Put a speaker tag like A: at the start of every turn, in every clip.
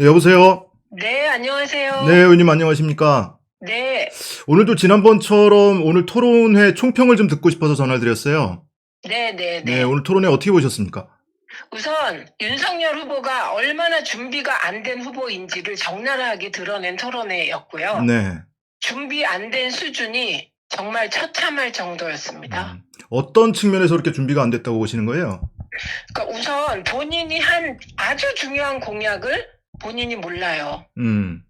A: 네, 여보세요?
B: 네,
A: 네,
B: 안녕하세요.
A: 의원님 안녕하십니까?
B: 네,
A: 오늘도 지난번처럼 오늘 토론회 총평을 좀 듣고 싶어서 전화를 드렸어요.
B: 네, 네,
A: 네,
B: 네.
A: 오늘 토론회 어떻게 보셨습니까?
B: 우선 윤석열 후보가 얼마나 준비가 안 된 후보인지를 적나라하게 드러낸 토론회였고요.
A: 네.
B: 준비 안 된 수준이 정말 처참할 정도였습니다.
A: 어떤 측면에서 그렇게 준비가 안 됐다고 보시는 거예요?
B: 그러니까 우선 본인이 한 아주 중요한 공약을 본인이 몰라요.
A: 음,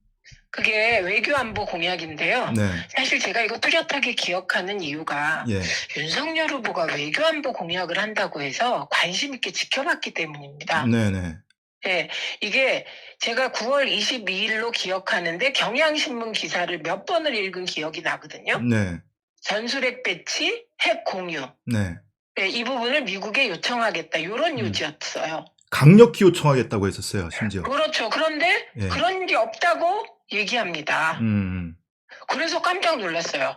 B: 그게 외교안보 공약인데요.
A: 네,
B: 사실 제가 이거 뚜렷하게 기억하는 이유가
A: 예,
B: 윤석열 후보가 외교안보 공약을 한다고 해서 관심 있게 지켜봤기 때문입니다.
A: 네네,
B: 네, 이게 제가 9월 22일로 기억하는데 경향신문 기사를 몇 번을 읽은 기억이 나거든요.
A: 네,
B: 전술핵 배치, 핵 공유.
A: 네.
B: 네, 이 부분을 미국에 요청하겠다. 이런
A: 음,
B: 요지였어요.
A: 강력히 요청하겠다고 했었어요, 심지어.
B: 그렇죠. 그런데
A: 예,
B: 그런 게 없다고 얘기합니다.
A: 음,
B: 그래서 깜짝 놀랐어요.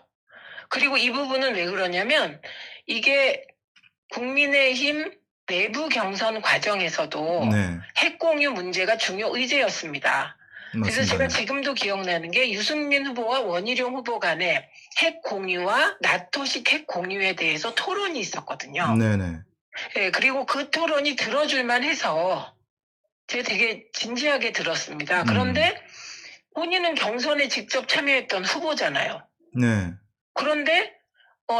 B: 그리고 이 부분은 왜 그러냐면 이게 국민의힘 내부 경선 과정에서도
A: 네,
B: 핵 공유 문제가 중요 의제였습니다. 그래서
A: 맞습니다.
B: 제가
A: 네,
B: 지금도 기억나는 게 유승민 후보와 원희룡 후보 간에 핵 공유와 나토식 핵 공유에 대해서 토론이 있었거든요.
A: 네네,
B: 예, 그리고 그 토론이 들어줄만 해서 제가 되게 진지하게 들었습니다.
A: 음,
B: 그런데 본인은 경선에 직접 참여했던 후보잖아요.
A: 네,
B: 그런데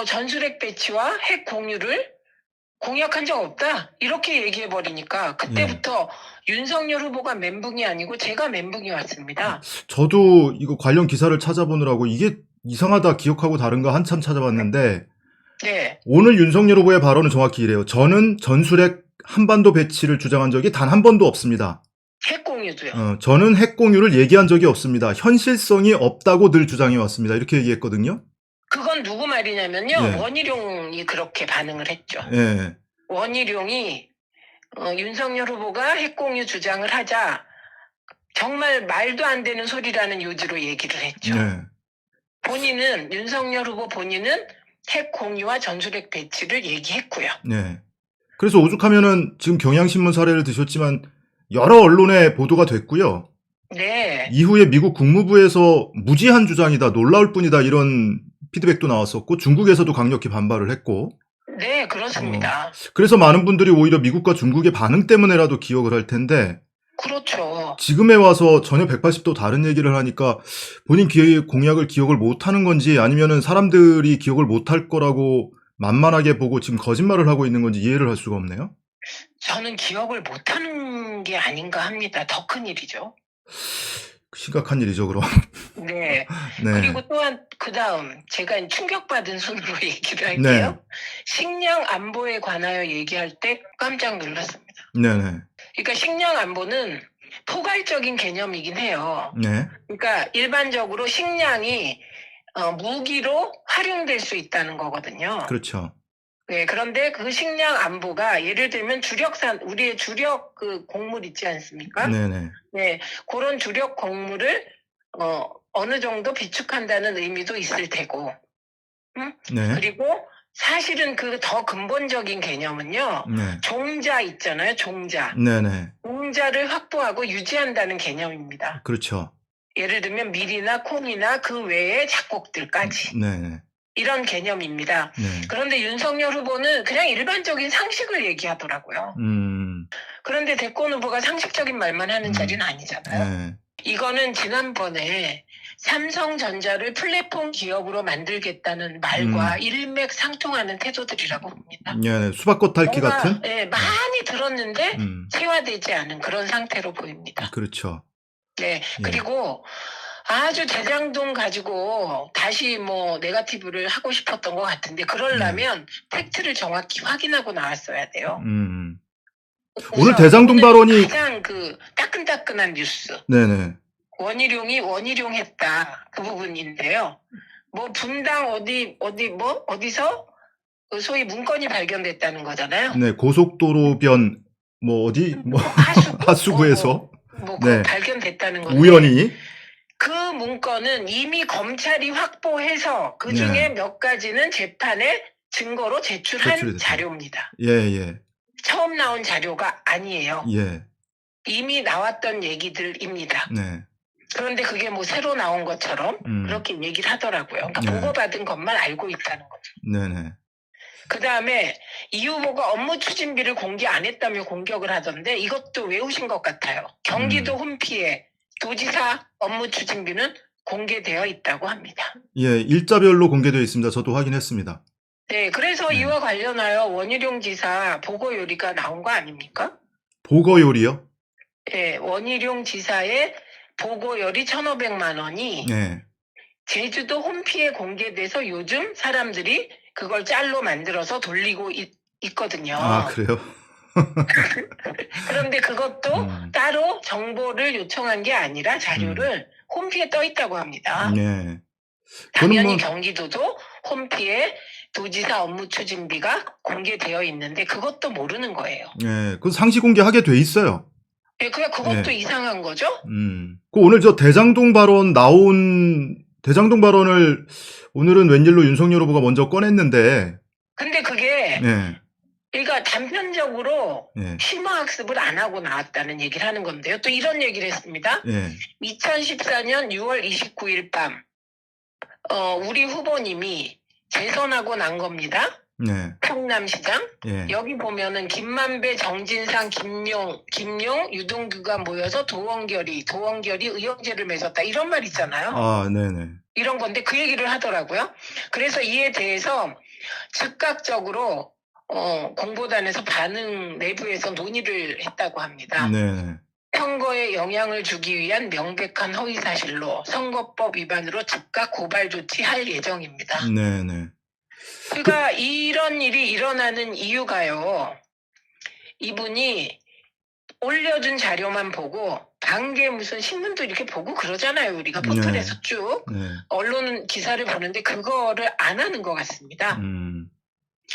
B: 전술핵 배치와 핵 공유를 공약한 적 없다. 이렇게 얘기해 버리니까
A: 예.
B: 그때부터 윤석열 후보가 멘붕이 아니고 제가 멘붕이 왔습니다.
A: 저도 이거 관련 기사를 찾아보느라고 이게 이상하다 기억하고 다른가 한참 찾아봤는데
B: 네.
A: 오늘 윤석열 후보의 발언은 정확히 이래요. 저는 전술핵 한반도 배치를 주장한 적이 단 한 번도 없습니다.
B: 핵 공유도요.
A: 저는 핵 공유를 얘기한 적이 없습니다. 현실성이 없다고 늘 주장해 왔습니다. 이렇게 얘기했거든요.
B: 그건 누구 말이냐면요.
A: 예,
B: 원희룡이 그렇게 반응을 했죠.
A: 예,
B: 원희룡이 윤석열 후보가 핵 공유 주장을 하자 정말 말도 안 되는 소리라는 요지로 얘기를 했죠.
A: 네,
B: 윤석열 후보 본인은 핵 공유와 전술핵 배치를 얘기했고요.
A: 네. 그래서 오죽하면은 지금 경향신문 사례를 드셨지만 여러 언론에 보도가 됐고요.
B: 네.
A: 이후에 미국 국무부에서 무지한 주장이다, 놀라울 뿐이다 이런 피드백도 나왔었고 중국에서도 강력히 반발을 했고
B: 네,
A: 어,
B: 그렇습니다.
A: 그래서 많은 분들이 오히려 미국과 중국의 반응 때문에라도 기억을 할 텐데
B: 그렇죠.
A: 지금에 와서 전혀 180도 다른 얘기를 하니까 본인 공약을 기억을 못하는 건지 아니면은 사람들이 기억을 못할 거라고 만만하게 보고 지금 거짓말을 하고 있는 건지 이해를 할 수가 없네요.
B: 저는 기억을 못하는 게 아닌가 합니다. 더 큰 일이죠.
A: 심각한 일이죠, 그럼.
B: 네.
A: 네.
B: 그리고 또한 그다음 제가 충격받은 순으로 얘기를
A: 네.
B: 할게요. 식량 안보에 관하여 얘기할 때 깜짝 놀랐습니다.
A: 네네.
B: 그러니까 식량 안보는 포괄적인 개념이긴 해요.
A: 네.
B: 그러니까 일반적으로 식량이 무기로 활용될 수 있다는 거거든요.
A: 그렇죠.
B: 네, 그런데 그 식량 안보가 예를 들면 우리의 주력 그 곡물 있지 않습니까?
A: 네네.
B: 네, 그런 주력 곡물을 어느 정도 비축한다는 의미도 있을 테고, 응?
A: 네.
B: 그리고 사실은 그 더 근본적인 개념은요,
A: 네.
B: 종자 있잖아요, 종자.
A: 네네.
B: 종자를 확보하고 유지한다는 개념입니다.
A: 그렇죠.
B: 예를 들면 밀이나 콩이나 그 외의 작곡들까지.
A: 네네.
B: 이런 개념입니다.
A: 네.
B: 그런데 윤석열 후보는 그냥 일반적인 상식을 얘기하더라고요.
A: 음.
B: 그런데 대권 후보가 상식적인 말만 하는
A: 음.
B: 자리는 아니잖아요.
A: 네.
B: 이거는 지난번에 삼성전자를 플랫폼 기업으로 만들겠다는 말과 일맥상통하는 태도들이라고 봅니다.
A: 네. 수박 겉핥기
B: 뭔가
A: 같은?
B: 예,
A: 네.
B: 많이 들었는데
A: 음.
B: 체화되지 않은 그런 상태로 보입니다.
A: 그렇죠.
B: 네,
A: 예.
B: 그리고 아주 대장동 가지고 다시 뭐 네거티브를 하고 싶었던 것 같은데
A: 네.
B: 그러려면 팩트를 정확히 확인하고 나왔어야 돼요.
A: 오늘
B: 우선
A: 대장동
B: 오늘
A: 발언이
B: 가장 그 따끈따끈한 뉴스
A: 네네.
B: 원희룡이 원희룡했다 그 부분인데요. 뭐 분당 어디서 그 소위 문건이 발견됐다는 거잖아요.
A: 네. 고속도로변 뭐 어디 뭐
B: 하수구
A: 하수구에서
B: 그
A: 네.
B: 발견됐다는 건데
A: 우연히
B: 그 문건은 이미 검찰이 확보해서 그
A: 네.
B: 중에 몇 가지는 재판에 증거로
A: 제출이
B: 제출한
A: 됐다.
B: 자료입니다.
A: 예예.
B: 처음 나온 자료가 아니에요.
A: 예.
B: 이미 나왔던 얘기들입니다.
A: 네.
B: 그런데 그게 뭐 새로 나온 것처럼 그렇게 얘기를 하더라고요. 그러니까
A: 네.
B: 보고받은 것만 알고 있다는 거죠.
A: 네네.
B: 그 다음에 이 후보가 업무 추진비를 공개 안 했다며 공격을 하던데 이것도 외우신 것 같아요. 경기도 홈피에 도지사 업무 추진비는 공개되어 있다고 합니다.
A: 예, 일자별로 공개되어 있습니다. 저도 확인했습니다.
B: 네, 그래서
A: 네.
B: 이와 관련하여 원희룡 지사 보고 요리가 나온 거 아닙니까?
A: 보거 요리요?
B: 네, 원희룡 지사의 보고 요리 1,500만 원이
A: 네.
B: 제주도 홈피에 공개돼서 요즘 사람들이 그걸 짤로 만들어서 돌리고 있거든요.
A: 아, 그래요?
B: 그런데 그것도 따로 정보를 요청한 게 아니라 자료를 홈피에 떠 있다고 합니다.
A: 네.
B: 당연히 경기도도 홈피에 도지사 업무 추진비가 공개되어 있는데 그것도 모르는 거예요.
A: 네, 그 상시 공개하게 돼 있어요.
B: 네, 그것도
A: 네.
B: 이상한 거죠?
A: 그 오늘 저 대장동 발언을 오늘은 웬일로 윤석열 후보가 먼저 꺼냈는데.
B: 근데 그게
A: 네.
B: 그러니까 단편적으로
A: 네.
B: 심화학습을 안 하고 나왔다는 얘기를 하는 건데요. 또 이런 얘기를 했습니다.
A: 네.
B: 2014년 6월 29일 밤 우리 후보님이 재선하고 난 겁니다.
A: 네.
B: 성남시장.
A: 예.
B: 여기 보면은 김만배, 정진상, 김용, 유동규가 모여서 도원결이 의형제를 맺었다. 이런 말 있잖아요.
A: 아, 네네.
B: 이런 건데 그 얘기를 하더라고요. 그래서 이에 대해서 즉각적으로 공보단에서 내부에서 논의를 했다고 합니다.
A: 네네.
B: 선거에 영향을 주기 위한 명백한 허위사실로 선거법 위반으로 즉각 고발 조치할 예정입니다.
A: 네네.
B: 그러니까 이런 일이 일어나는 이유가요. 이분이 올려준 자료만 보고 반개 무슨 신문도 이렇게 보고 그러잖아요. 우리가 포털에서 쭉 언론 기사를 보는데 그거를 안 하는 것 같습니다.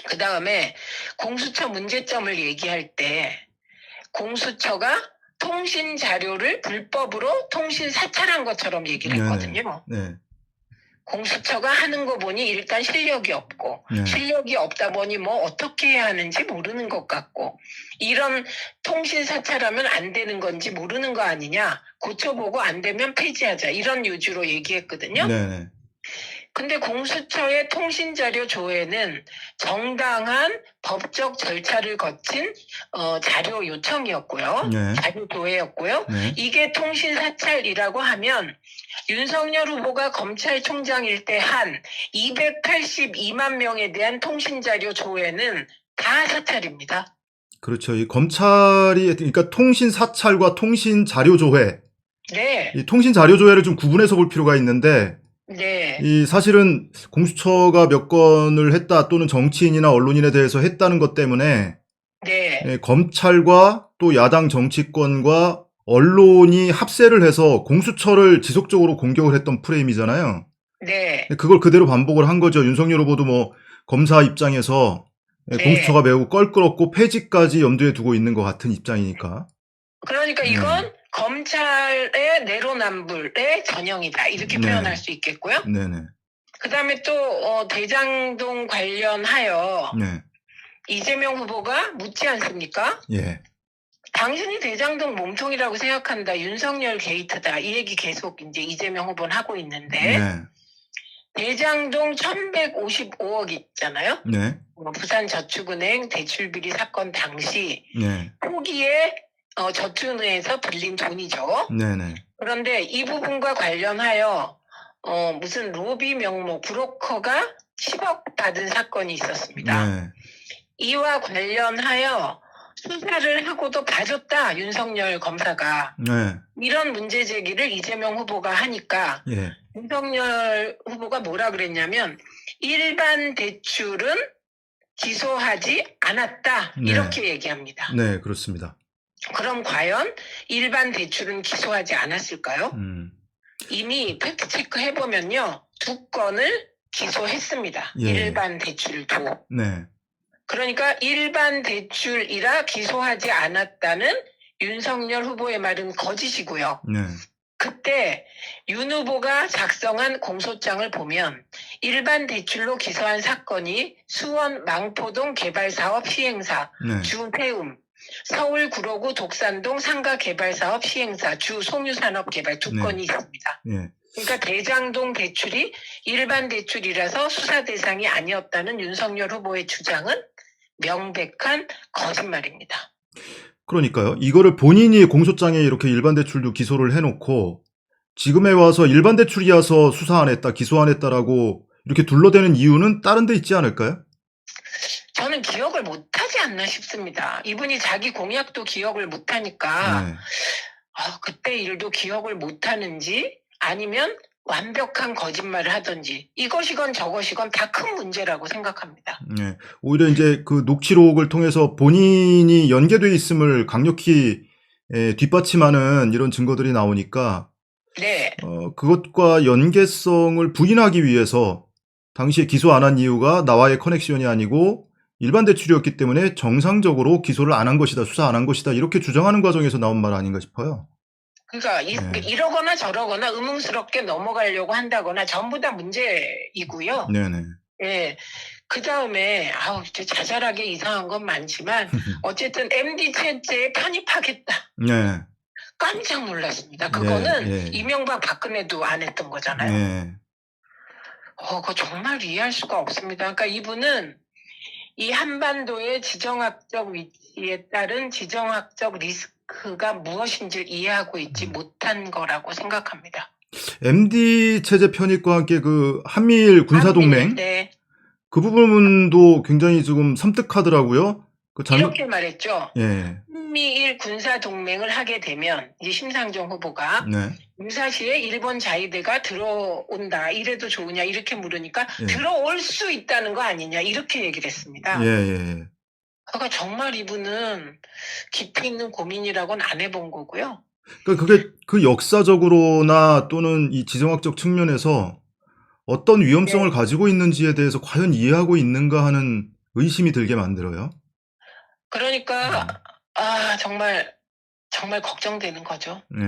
B: 그 다음에 공수처 문제점을 얘기할 때 공수처가 통신 자료를 불법으로 통신 사찰한 것처럼 얘기를 했거든요.
A: 네.
B: 공수처가 하는 거 보니 일단 실력이 없고 실력이 없다 보니 뭐 어떻게 해야 하는지 모르는 것 같고 이런 통신 사찰하면 안 되는 건지 모르는 거 아니냐 고쳐보고 안 되면 폐지하자 이런 요지로 얘기했거든요.
A: 네.
B: 근데 공수처의 통신자료 조회는 정당한 법적 절차를 거친 자료 요청이었고요. 자료 조회였고요. 이게 통신 사찰이라고 하면 윤석열 후보가 검찰총장일 때 한 282만 명에 대한 통신자료 조회는 다 사찰입니다.
A: 그렇죠. 이 검찰이 그러니까 통신 사찰과 통신 자료 조회.
B: 네.
A: 이 통신 자료 조회를 좀 구분해서 볼 필요가 있는데
B: 네.
A: 이 사실은 공수처가 몇 건을 했다 또는 정치인이나 언론인에 대해서 했다는 것 때문에 검찰과 또 야당 정치권과 언론이 합세를 해서 공수처를 지속적으로 공격을 했던 프레임이잖아요.
B: 네.
A: 그걸 그대로 반복을 한 거죠. 윤석열 후보도 뭐 검사 입장에서 공수처가 매우 껄끄럽고 폐지까지 염두에 두고 있는 것 같은 입장이니까.
B: 그러니까 이건 검찰의 내로남불의 전형이다. 이렇게 표현할 수 있겠고요.
A: 네네.
B: 그 다음에 또 대장동 관련하여 이재명 후보가 묻지 않습니까?
A: 예.
B: 당신이 대장동 몸통이라고 생각한다. 윤석열 게이트다. 이 얘기 계속 이제 이재명 후보는 하고 있는데 대장동 1,155억 있잖아요. 부산저축은행 대출비리 사건 당시 초기에 저축은행에서 빌린 돈이죠. 그런데 이 부분과 관련하여 무슨 로비 명목 브로커가 10억 받은 사건이 있었습니다. 이와 관련하여 수사를 하고도 봐줬다. 윤석열 검사가. 이런 문제 제기를 이재명 후보가 하니까 윤석열 후보가 뭐라 그랬냐면 일반 대출은 기소하지 않았다. 이렇게 얘기합니다.
A: 네, 그렇습니다.
B: 그럼 과연 일반 대출은 기소하지 않았을까요? 이미 팩트체크 해보면요. 2건을 기소했습니다. 일반 대출도. 그러니까 일반 대출이라 기소하지 않았다는 윤석열 후보의 말은 거짓이고요. 그때 윤 후보가 작성한 공소장을 보면 일반 대출로 기소한 사건이 수원 망포동 개발사업 시행사 주세움 서울 구로구 독산동 상가개발사업 시행사 주 송유산업개발 두
A: 네.
B: 건이 있습니다.
A: 예.
B: 그러니까 대장동 대출이 일반 대출이라서 수사 대상이 아니었다는 윤석열 후보의 주장은 명백한 거짓말입니다.
A: 그러니까요. 이거를 본인이 공소장에 이렇게 일반 대출도 기소를 해놓고 지금에 와서 일반 대출이어서 수사 안 했다, 기소 안 했다라고 이렇게 둘러대는 이유는 다른 데 있지 않을까요?
B: 저는 기억을 못하지 않나 싶습니다. 이분이 자기 공약도 기억을 못하니까
A: 네.
B: 그때 일도 기억을 못하는지 아니면 완벽한 거짓말을 하든지 이것이건 저것이건 다 큰 문제라고 생각합니다.
A: 네. 오히려 이제 그 녹취록을 통해서 본인이 연계돼 있음을 강력히 뒷받침하는 이런 증거들이 나오니까
B: 네.
A: 그것과 연계성을 부인하기 위해서 당시에 기소 안 한 이유가 나와의 커넥션이 아니고 일반 대출이었기 때문에 정상적으로 기소를 안 한 것이다, 수사 안 한 것이다 이렇게 주장하는 과정에서 나온 말 아닌가 싶어요.
B: 그러니까
A: 네.
B: 이러거나 저러거나 의문스럽게 넘어가려고 한다거나 전부 다 문제이고요.
A: 네네.
B: 예. 그 다음에 자잘하게 이상한 건 많지만 어쨌든 MD 체제에 편입하겠다.
A: 네.
B: 깜짝 놀랐습니다. 그거는
A: 예.
B: 이명박 박근혜도 안 했던 거잖아요.
A: 네.
B: 그거 정말 이해할 수가 없습니다. 그러니까 이분은 이 한반도의 지정학적 위치에 따른 지정학적 리스크가 무엇인지를 이해하고 있지 못한 거라고 생각합니다.
A: MD 체제 편입과 함께 그 한미일 군사동맹
B: 네.
A: 그 부분도 굉장히 지금 섬뜩하더라고요.
B: 이렇게 말했죠.
A: 예.
B: 한미일 군사동맹을 하게 되면 이제 심상정 후보가
A: 네.
B: 무사시에 일본 자위대가 들어온다. 이래도 좋으냐 이렇게 물으니까
A: 예.
B: 들어올 수 있다는 거 아니냐 이렇게 얘기를 했습니다.
A: 예.
B: 그러니까 정말 이분은 깊이 있는 고민이라고는 안 해본 거고요.
A: 그러니까 그게 그 역사적으로나 또는 이 지정학적 측면에서 어떤 위험성을
B: 네.
A: 가지고 있는지에 대해서 과연 이해하고 있는가 하는 의심이 들게 만들어요.
B: 그러니까 정말 걱정되는 거죠.
A: 네.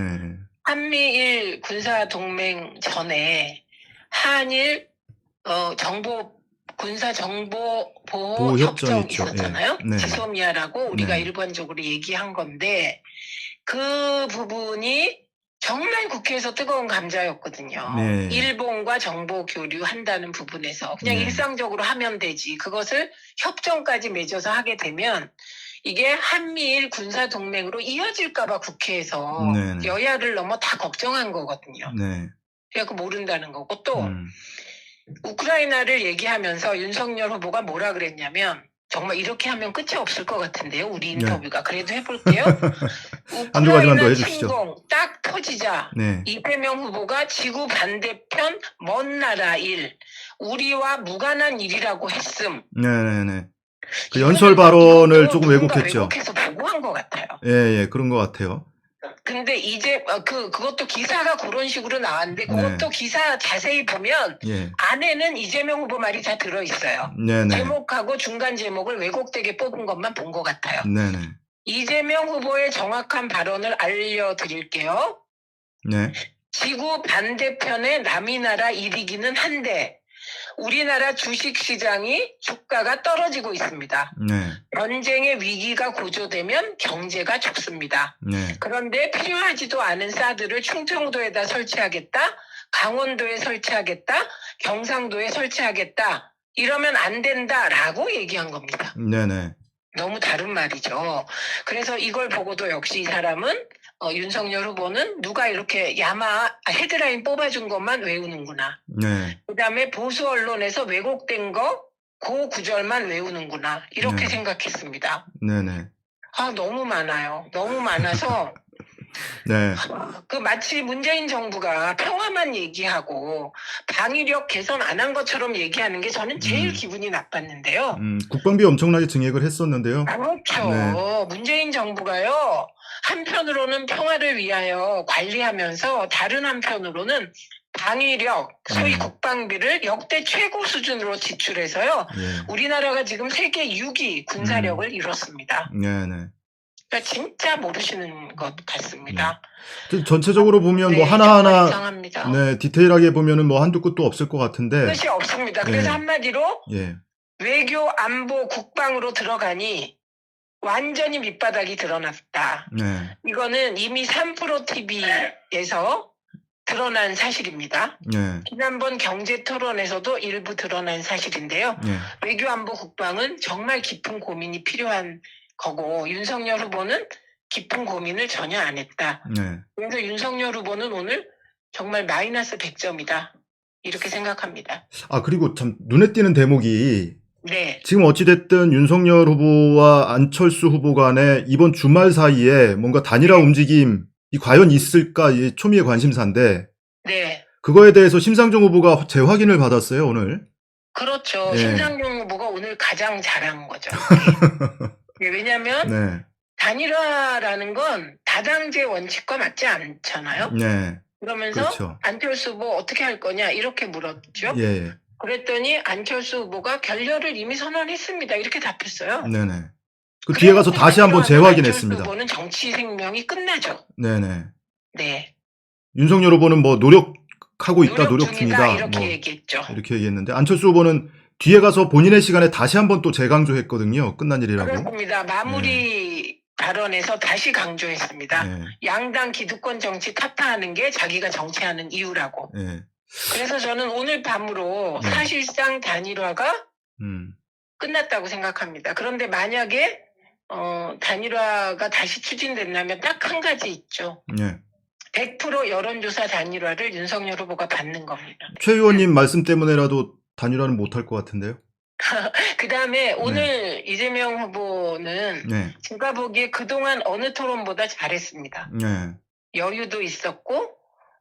B: 한미일 군사동맹 전에 한일 군사정보보호 협정이 있었잖아요.
A: 네.
B: 지소미아라고 우리가
A: 네.
B: 일반적으로 얘기한 건데 그 부분이 정말 국회에서 뜨거운 감자였거든요.
A: 네.
B: 일본과 정보 교류한다는 부분에서 그냥
A: 네.
B: 일상적으로 하면 되지. 그것을 협정까지 맺어서 하게 되면 이게 한미일 군사동맹으로 이어질까봐 국회에서
A: 네.
B: 여야를 넘어 다 걱정한 거거든요.
A: 네.
B: 그래서 모른다는 거고 또 우크라이나를 얘기하면서 윤석열 후보가 뭐라 그랬냐면 정말 이렇게 하면 끝이 없을 것 같은데요. 우리 인터뷰가. 그래도 해볼게요.
A: 한두 가지만 더
B: 우크라이나
A: 해주시죠.
B: 침공 딱 터지자
A: 네.
B: 이재명 후보가 지구 반대편 먼 나라 일, 우리와 무관한 일이라고 했음.
A: 네네네. 그 연설 발언을 조금 왜곡했죠.
B: 왜곡해서 보고한 것 같아요.
A: 예, 그런 것 같아요.
B: 근데 이제 그것도 기사가 그런 식으로 나왔는데 그것도 기사 자세히 보면 안에는 이재명 후보 말이 다 들어있어요.
A: 네네.
B: 제목하고 중간 제목을 왜곡되게 뽑은 것만 본 것 같아요.
A: 네네.
B: 이재명 후보의 정확한 발언을 알려드릴게요.
A: 네.
B: 지구 반대편의 남이 나라 일이기는 한데 우리나라 주식시장이 주가가 떨어지고 있습니다.
A: 네.
B: 전쟁의 위기가 고조되면 경제가 죽습니다.
A: 네.
B: 그런데 필요하지도 않은 사드를 충청도에다 설치하겠다, 강원도에 설치하겠다, 경상도에 설치하겠다, 이러면 안 된다라고 얘기한 겁니다.
A: 네네.
B: 너무 다른 말이죠. 그래서 이걸 보고도 역시 이 사람은 윤석열 후보는 누가 이렇게 헤드라인 뽑아준 것만 외우는구나.
A: 네.
B: 그다음에 보수 언론에서 왜곡된 거 그 구절만 외우는구나. 이렇게 생각했습니다.
A: 네네.
B: 너무 많아요. 너무 많아서
A: 네.
B: 마치 문재인 정부가 평화만 얘기하고 방위력 개선 안 한 것처럼 얘기하는 게 저는 제일 기분이 나빴는데요.
A: 국방비 엄청나게 증액을 했었는데요.
B: 그렇죠.
A: 네.
B: 문재인 정부가요. 한편으로는 평화를 위하여 관리하면서 다른 한편으로는 방위력, 소위 국방비를 역대 최고 수준으로 지출해서요. 우리나라가 지금 세계 6위 군사력을 이뤘습니다.
A: 네네.
B: 그러니까 진짜 모르시는 것 같습니다.
A: 전체적으로 보면 뭐 하나하나 디테일하게 보면은 뭐 한두 끝도 없을 것 같은데
B: 끝이 없습니다. 그래서 한마디로 외교, 안보, 국방으로 들어가니 완전히 밑바닥이 드러났다.
A: 네.
B: 이거는 이미 3프로 TV에서 드러난 사실입니다.
A: 네.
B: 지난번 경제토론에서도 일부 드러난 사실인데요.
A: 네.
B: 외교안보 국방은 정말 깊은 고민이 필요한 거고 윤석열 후보는 깊은 고민을 전혀 안 했다.
A: 네.
B: 그래서 윤석열 후보는 오늘 정말 마이너스 100점이다. 이렇게 생각합니다.
A: 아, 그리고 참 눈에 띄는 대목이
B: 네.
A: 지금 어찌됐든 윤석열 후보와 안철수 후보 간에 이번 주말 사이에 뭔가 단일화 움직임이 과연 있을까 이 초미의 관심사인데
B: 네.
A: 그거에 대해서 심상정 후보가 재확인을 받았어요, 오늘.
B: 그렇죠.
A: 네.
B: 심상정 후보가 오늘 가장 잘한 거죠. 네, 왜냐하면
A: 네.
B: 단일화라는 건 다당제 원칙과 맞지 않잖아요.
A: 네.
B: 그러면서
A: 그렇죠.
B: 안철수 후보 어떻게 할 거냐 이렇게 물었죠.
A: 예.
B: 그랬더니 안철수 후보가 결렬을 이미 선언했습니다. 이렇게 답했어요.
A: 네네. 그 뒤에 가서 다시 한번
B: 안철수
A: 재확인했습니다.
B: 후보는 정치 생명이 끝나죠.
A: 네네.
B: 네.
A: 윤석열 후보는 뭐 노력하고 있다, 노력 중이다.
B: 이렇게
A: 뭐
B: 얘기했죠.
A: 이렇게 얘기했는데 안철수 후보는 뒤에 가서 본인의 시간에 다시 한번 또 재강조했거든요. 끝난 일이라고.
B: 그렇습니다. 마무리 발언에서 다시 강조했습니다.
A: 네.
B: 양당 기득권 정치 타파하는 게 자기가 정치하는 이유라고.
A: 네.
B: 그래서 저는 오늘 밤으로
A: 네.
B: 사실상 단일화가
A: 음.
B: 끝났다고 생각합니다. 그런데 만약에 단일화가 다시 추진된다면 딱 한 가지 있죠.
A: 네.
B: 100% 여론조사 단일화를 윤석열 후보가 받는 겁니다.
A: 최 의원님 말씀 때문에라도 단일화는 못할 것 같은데요.
B: 그 다음에 오늘 이재명 후보는
A: 네.
B: 제가 보기에 그동안 어느 토론보다 잘했습니다.
A: 네.
B: 여유도 있었고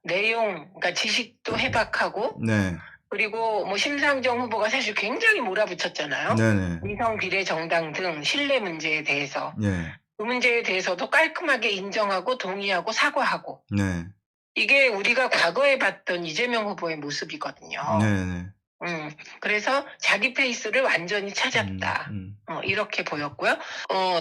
B: 내용, 그러니까 지식도 해박하고
A: 네.
B: 그리고 뭐 심상정 후보가 사실 굉장히 몰아붙였잖아요.
A: 네네.
B: 위성 비례 정당 등 신뢰 문제에 대해서
A: 네.
B: 그 문제에 대해서도 깔끔하게 인정하고 동의하고 사과하고
A: 네.
B: 이게 우리가 과거에 봤던 이재명 후보의 모습이거든요.
A: 네네.
B: 그래서 자기 페이스를 완전히 찾았다. 이렇게 보였고요.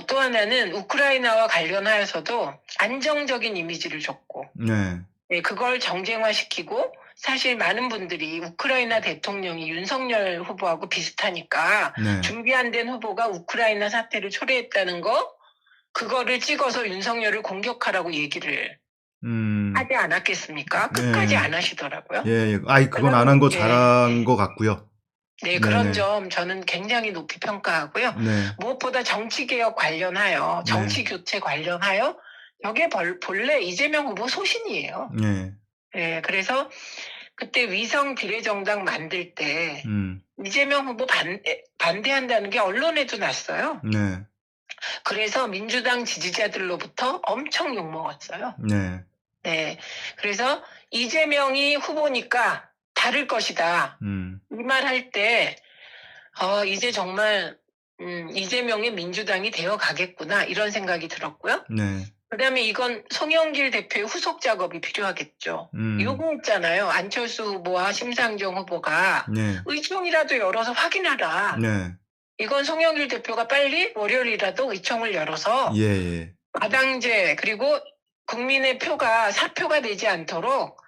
B: 또 하나는 우크라이나와 관련하여서도 안정적인 이미지를 줬고
A: 네.
B: 네, 그걸 정쟁화시키고 사실 많은 분들이 우크라이나 대통령이 윤석열 후보하고 비슷하니까
A: 네.
B: 준비 안 된 후보가 우크라이나 사태를 초래했다는 거 그거를 찍어서 윤석열을 공격하라고 얘기를 하지 않았겠습니까? 끝까지
A: 네.
B: 안 하시더라고요.
A: 예. 아이, 그건 안 한 거
B: 예.
A: 잘한 것 같고요.
B: 네, 그런
A: 네네.
B: 점 저는 굉장히 높이 평가하고요.
A: 네.
B: 무엇보다 정치개혁 관련하여, 정치교체 관련하여 저게 본래 이재명 후보 소신이에요.
A: 네.
B: 네, 그래서 그때 위성 비례정당 만들 때 이재명 후보 반대한다는 게 언론에도 났어요.
A: 네.
B: 그래서 민주당 지지자들로부터 엄청 욕먹었어요.
A: 네.
B: 네, 그래서 이재명이 후보니까 다를 것이다. 이 말 할 때 이제 정말 이재명의 민주당이 되어 가겠구나 이런 생각이 들었고요.
A: 네.
B: 그다음에 이건 송영길 대표의 후속 작업이 필요하겠죠. 요구했잖아요. 안철수 후보와 심상정 후보가
A: 네.
B: 의총이라도 열어서 확인하라.
A: 네.
B: 이건 송영길 대표가 빨리 월요일이라도 의총을 열어서
A: 예.
B: 다당제 그리고 국민의 표가 사표가 되지 않도록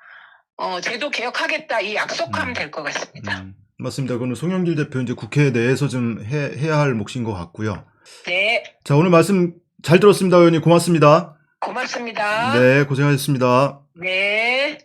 B: 제도 개혁하겠다 이 약속하면 될 것 같습니다.
A: 맞습니다. 그거는 송영길 대표 이제 국회 내에서 좀 해야 할 몫인 것 같고요.
B: 네.
A: 자, 오늘 말씀 잘 들었습니다, 의원님. 고맙습니다.
B: 고맙습니다.
A: 네, 고생하셨습니다.
B: 네.